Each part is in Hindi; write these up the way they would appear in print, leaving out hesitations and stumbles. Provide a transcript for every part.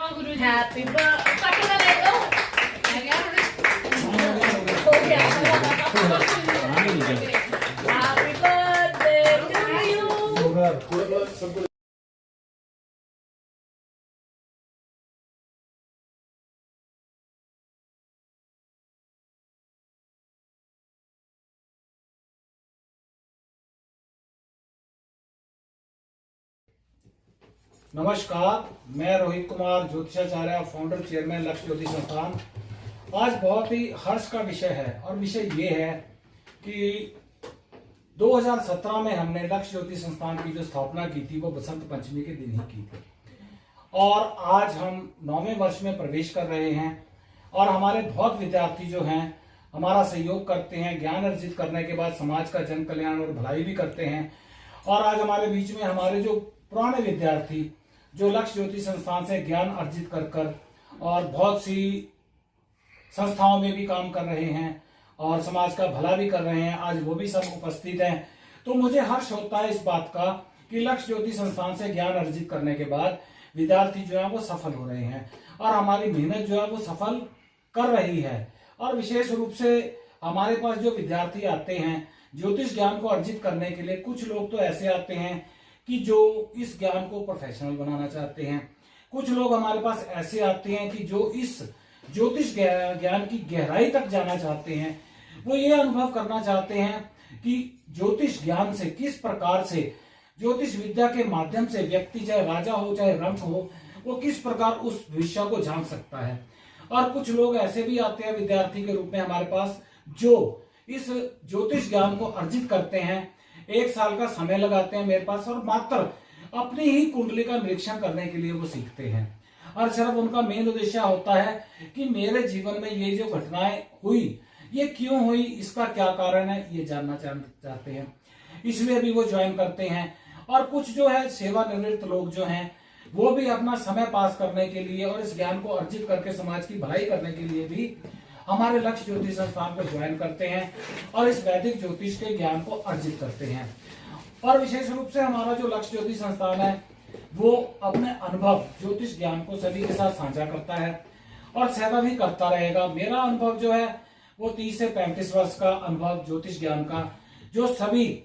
Happy birthday to you. नमस्कार, मैं रोहित कुमार ज्योतिषाचार्य, फाउंडर चेयरमैन लक्ष्य ज्योतिष संस्थान। आज बहुत ही हर्ष का विषय है और विषय ये है कि 2017 में हमने लक्ष्य ज्योतिष संस्थान की जो स्थापना की थी वो बसंत पंचमी के दिन ही की थी और आज हम 9वें वर्ष में प्रवेश कर रहे हैं और हमारे बहुत विद्यार्थी जो हैं हमारा सहयोग करते हैं, ज्ञान अर्जित करने के बाद समाज का जन कल्याण और भलाई भी करते हैं। और आज हमारे बीच में हमारे जो पुराने विद्यार्थी जो लक्ष्य ज्योतिष संस्थान से ज्ञान अर्जित कर और बहुत सी संस्थाओं में भी काम कर रहे हैं और समाज का भला भी कर रहे हैं, आज वो भी सब उपस्थित हैं। तो मुझे हर्ष होता है इस बात का कि लक्ष्य ज्योतिष संस्थान से ज्ञान अर्जित करने के बाद विद्यार्थी जो है वो सफल हो रहे हैं और हमारी मेहनत जो है वो सफल कर रही है। और विशेष रूप से हमारे पास जो विद्यार्थी आते हैं ज्योतिष ज्ञान को अर्जित करने के लिए, कुछ लोग तो ऐसे आते हैं कि जो इस ज्ञान को प्रोफेशनल बनाना चाहते हैं, कुछ लोग हमारे पास ऐसे आते हैं कि जो इस ज्योतिष ज्ञान की गहराई तक जाना चाहते हैं, वो ये अनुभव करना चाहते हैं कि ज्योतिष ज्ञान से किस प्रकार से, ज्योतिष विद्या के माध्यम से व्यक्ति चाहे राजा हो चाहे रंक हो, वो किस प्रकार उस विषय को जान सकता है। और कुछ लोग ऐसे भी आते हैं विद्यार्थी के रूप में हमारे पास जो इस ज्योतिष ज्ञान को अर्जित करते हैं, 1 साल का समय लगाते हैं मेरे पास और मात्र अपनी ही कुंडली का निरीक्षण करने के लिए वो सीखते हैं। और सिर्फ उनका मेन उद्देश्य होता है कि मेरे जीवन में ये जो घटनाएं हुई ये क्यों हुई, इसका क्या कारण है, ये जानना चाहते हैं, इसलिए भी वो ज्वाइन करते हैं। और कुछ जो है सेवानिवृत्त लोग जो हैं वो भी अपना समय पास करने के लिए और इस ज्ञान को अर्जित करके समाज की भलाई करने के लिए भी हमारे लक्ष्य ज्योतिष संस्थान को ज्वाइन करते हैं और इस वैदिक ज्योतिष के ज्ञान को अर्जित करते हैं। और विशेष रूप से हमारा जो लक्ष्य ज्योतिष संस्थान है वो अपने अनुभव ज्योतिष ज्ञान को सभी के साथ साझा करता है और सदा भी करता रहेगा। मेरा अनुभव जो है वो 30 से 35 वर्ष का अनुभव ज्योतिष ज्ञान का, जो सभी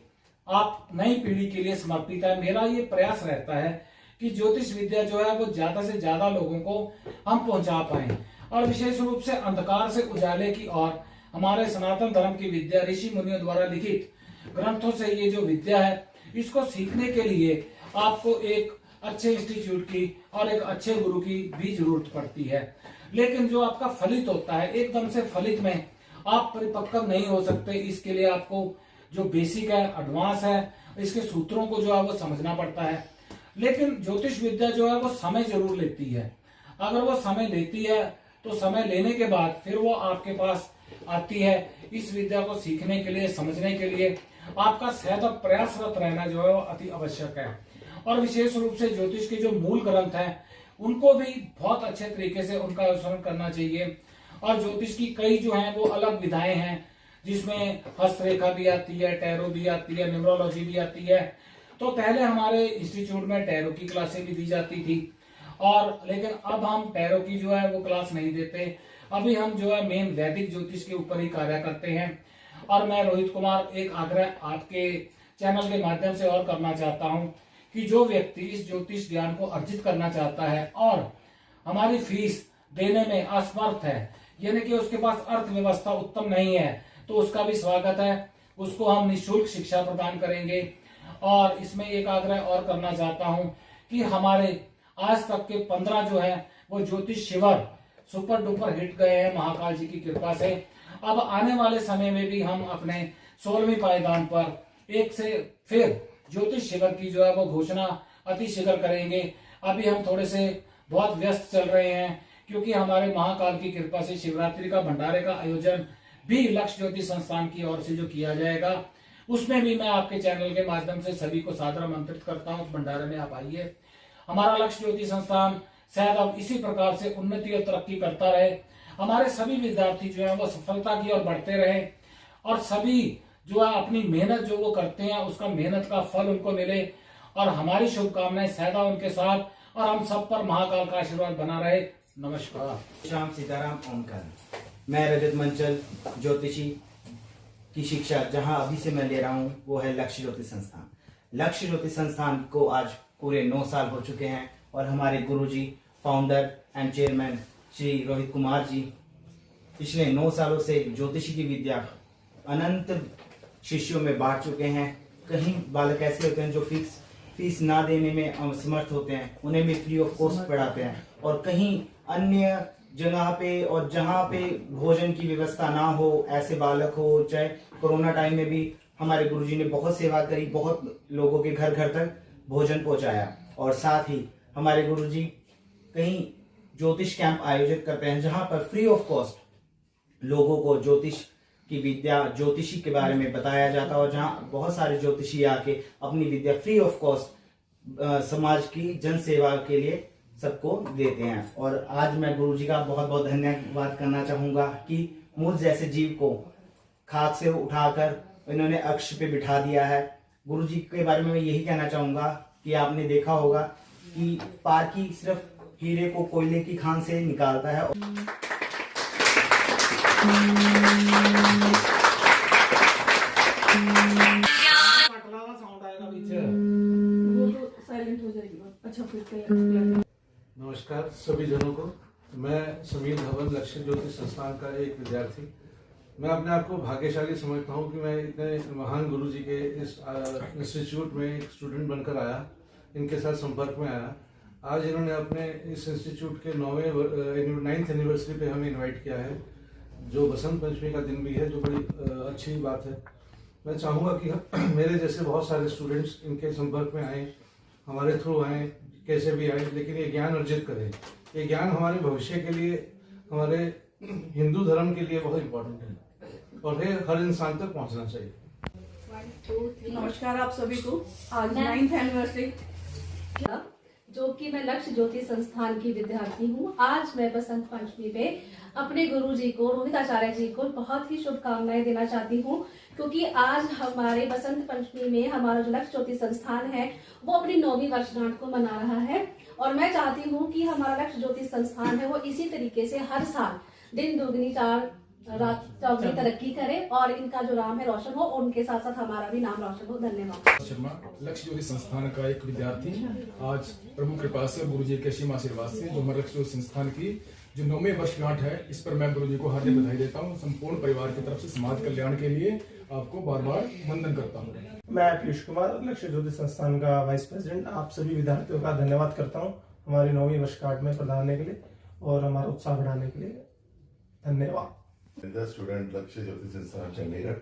आप नई पीढ़ी के लिए समर्पित है। मेरा ये प्रयास रहता है कि ज्योतिष विद्या जो है वो ज्यादा से ज्यादा लोगों को हम पहुंचा पाए और विशेष रूप से अंधकार से उजाले की ओर हमारे सनातन धर्म की विद्या, ऋषि मुनियों द्वारा लिखित ग्रंथों से ये जो विद्या है इसको सीखने के लिए आपको एक अच्छे इंस्टीट्यूट की और एक अच्छे गुरु की भी जरूरत पड़ती है। लेकिन जो आपका फलित होता है, एकदम से फलित में आप परिपक्व नहीं हो सकते। इसके लिए आपको जो बेसिक है, एडवांस है, इसके सूत्रों को जो है वो समझना पड़ता है। लेकिन ज्योतिष विद्या जो है वो समय जरूर लेती है। अगर वो समय लेती है तो समय लेने के बाद फिर वो आपके पास आती है। इस विद्या को सीखने के लिए, समझने के लिए आपका सदैव प्रयासरत रहना जो है वो अति आवश्यक है। और विशेष रूप से ज्योतिष के जो मूल ग्रंथ हैं उनको भी बहुत अच्छे तरीके से उनका अनुसरण करना चाहिए। और ज्योतिष की कई जो हैं वो अलग विधाएं हैं जिसमें हस्तरेखा भी आती है, टैरो भी आती है, न्यूमरोलॉजी भी आती है। तो पहले हमारे इंस्टीट्यूट में टैरो की क्लासें भी दी जाती थी और लेकिन अब हम टैरो की जो है वो क्लास नहीं देते। अभी हम जो है मेन वैदिक ज्योतिष के ऊपर ही कार्य करते हैं। और मैं रोहित कुमार एक आग्रह आपके चैनल के माध्यम से और करना चाहता हूं कि जो व्यक्ति इस ज्योतिष ज्ञान को अर्जित करना चाहता है और हमारी फीस देने में असमर्थ है, यानी कि उसके पास अर्थव्यवस्था उत्तम नहीं है, तो उसका भी स्वागत है। उसको हम निःशुल्क शिक्षा प्रदान करेंगे। और इसमें एक आग्रह और करना चाहता हूं कि हमारे आज तक के 15 जो है वो ज्योतिष शिविर सुपर डुपर हिट गए हैं महाकाल जी की कृपा से। अब आने वाले समय में भी हम अपने 16वीं पायदान पर एक से फिर ज्योतिष शिविर की जो है वो घोषणा अति शीघ्र करेंगे। अभी हम थोड़े से बहुत व्यस्त चल रहे हैं क्योंकि हमारे महाकाल की कृपा से शिवरात्रि का भंडारे का आयोजन भी लक्ष्य ज्योतिष संस्थान की ओर से जो किया जाएगा उसमें भी मैं आपके चैनल के माध्यम से सभी को सादर आमंत्रित करता हूं। उस भंडारे में आप आइए। हमारा लक्ष्य ज्योतिष संस्थान शायद अब इसी प्रकार से उन्नति और तरक्की करता रहे, हमारे सभी विद्यार्थी जो है वो सफलता की ओर बढ़ते रहे और सभी जो है अपनी मेहनत जो वो करते हैं उसका मेहनत का फल उनको मिले। और हमारी शुभकामनाएं सदा उनके साथ और हम सब पर महाकाल का आशीर्वाद बना रहे। नमस्कार। श्याम सीताराम ओमकार। मैं रजत मंचल ज्योतिषी की शिक्षा जहां अभी से मैं ले रहा हूं वो है लक्ष्य ज्योति संस्थान। लक्ष्य ज्योति संस्थान को आज पूरे 9 साल हो चुके हैं और हमारे गुरुजी founder and chairman Shri Rohit Kumar ji पिछले 9 सालों से ज्योतिषी की विद्या अनंत शिष्यों में बांट चुके हैं। कहीं बालक ऐसे होते हैं जो फीस ना देने में असमर्थ होते हैं, उन्हें भी फ्री ऑफ कॉस्ट पढ़ाते हैं। और कहीं अन्य जगह पे और जहाँ पे भोजन की व्यवस्था ना हो, ऐसे बालक हो, चाहे कोरोना टाइम में भी हमारे गुरुजी ने बहुत सेवा करी, बहुत लोगों के घर घर तक भोजन पहुंचाया। और साथ ही हमारे गुरुजी कहीं ज्योतिष कैंप आयोजित करते हैं जहां पर फ्री ऑफ कॉस्ट लोगों को ज्योतिष की विद्या, ज्योतिषी के बारे में बताया जाता है और जहां बहुत सारे ज्योतिषी आके अपनी विद्या फ्री ऑफ कॉस्ट समाज की जन सेवा के लिए सबको देते हैं। और आज मैं गुरुजी का बहुत बहुत धन्यवाद करना चाहूंगा कि मुझ जैसे जीव को खाक से उठाकर इन्होंने अक्ष पे बिठा दिया है। गुरुजी के बारे में मैं यही कहना चाहूंगा कि आपने देखा होगा कि पारकी सिर्फ हीरे को कोयले की खान से निकालता है। साउंड आएगा बीच। वो तो साइलेंट हो जाएगी। अच्छा फिर नमस्कार सभी जनों को। मैं समीर धवन लक्ष्य ज्योति संस्थान का एक विद्यार्थी। मैं अपने आप को भाग्यशाली समझता हूँ कि मैं इतने महान गुरु जी के इस इंस्टीट्यूट में एक स्टूडेंट बनकर आया, इनके साथ संपर्क में आया। आज इन्होंने अपने इस इंस्टीट्यूट के 9th एनिवर्सरी पे हमें इनवाइट किया है, जो बसंत पंचमी का दिन भी है, जो बड़ी अच्छी बात है। मैं चाहूँगा कि मेरे जैसे बहुत सारे स्टूडेंट्स इनके संपर्क में आए, हमारे थ्रू आए, कैसे भी आए, लेकिन ये ज्ञान अर्जित करें। ये ज्ञान हमारे भविष्य के लिए, हमारे हिंदू धर्म के लिए बहुत इम्पोर्टेंट है और ये हर इंसान तक पहुंचना चाहिए। नमस्कार आप सभी को। आज 9th एनिवर्सरी जो कि मैं लक्ष्य ज्योति संस्थान की विद्यार्थी हूँ। आज मैं बसंत पंचमी पे अपने गुरु जी को, रोहित आचार्य जी को बहुत ही शुभकामनाएं देना चाहती हूँ, क्योंकि आज हमारे बसंत पंचमी में हमारा जो लक्ष्य ज्योति संस्थान है वो अपनी 9वीं वर्षगांठ को मना रहा है। और मैं चाहती हूँ कि हमारा लक्ष्य ज्योति संस्थान है वो इसी तरीके से हर साल दिन दुगनी रात चौगुनी तरक्की करे और इनका जो नाम है रोशन हो, और उनके साथ साथ हमारा भी नाम रोशन हो। धन्यवाद। शर्मा लक्ष्य ज्योति संस्थान का एक विद्यार्थी आज प्रभु कृपा से गुरु जी के असीम आशीर्वाद से जो हमारे लक्ष्य ज्योति संस्थान की जो 9वीं वर्षगांठ है, इस पर मैं गुरु जी को हार्दिक बधाई देता हूँ। संपूर्ण परिवार की तरफ से समाज कल्याण के लिए आपको बार बार वंदन करता हूँ। मैं पीयूष कुमार लक्ष्य ज्योति संस्थान का वाइस प्रेसिडेंट आप सभी विद्यार्थियों का धन्यवाद करता हूँ हमारी 9वीं वर्षगांठ में पधारने के लिए और हमारा उत्साह बढ़ाने के लिए। धन्यवाद। स्टूडेंट लक्ष्य ज्योति संस्थान चंडीगढ़।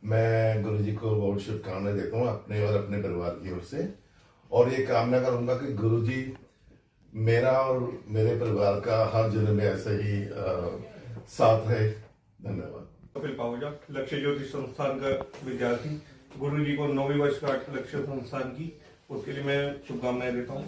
मैं गुरुजी को बहुत शुभकामनाएं देता हूँ अपने और अपने परिवार की ओर से, और ये कामना करूंगा कि गुरुजी मेरा और मेरे परिवार का हर जन्म में ऐसे ही साथ रहे। धन्यवाद। कपिल पाहुजा लक्ष्य ज्योति संस्थान का विद्यार्थी। गुरुजी को 9वीं वर्षगांठ लक्ष्य संस्थान की, उसके लिए मैं शुभकामनाएं देता हूँ।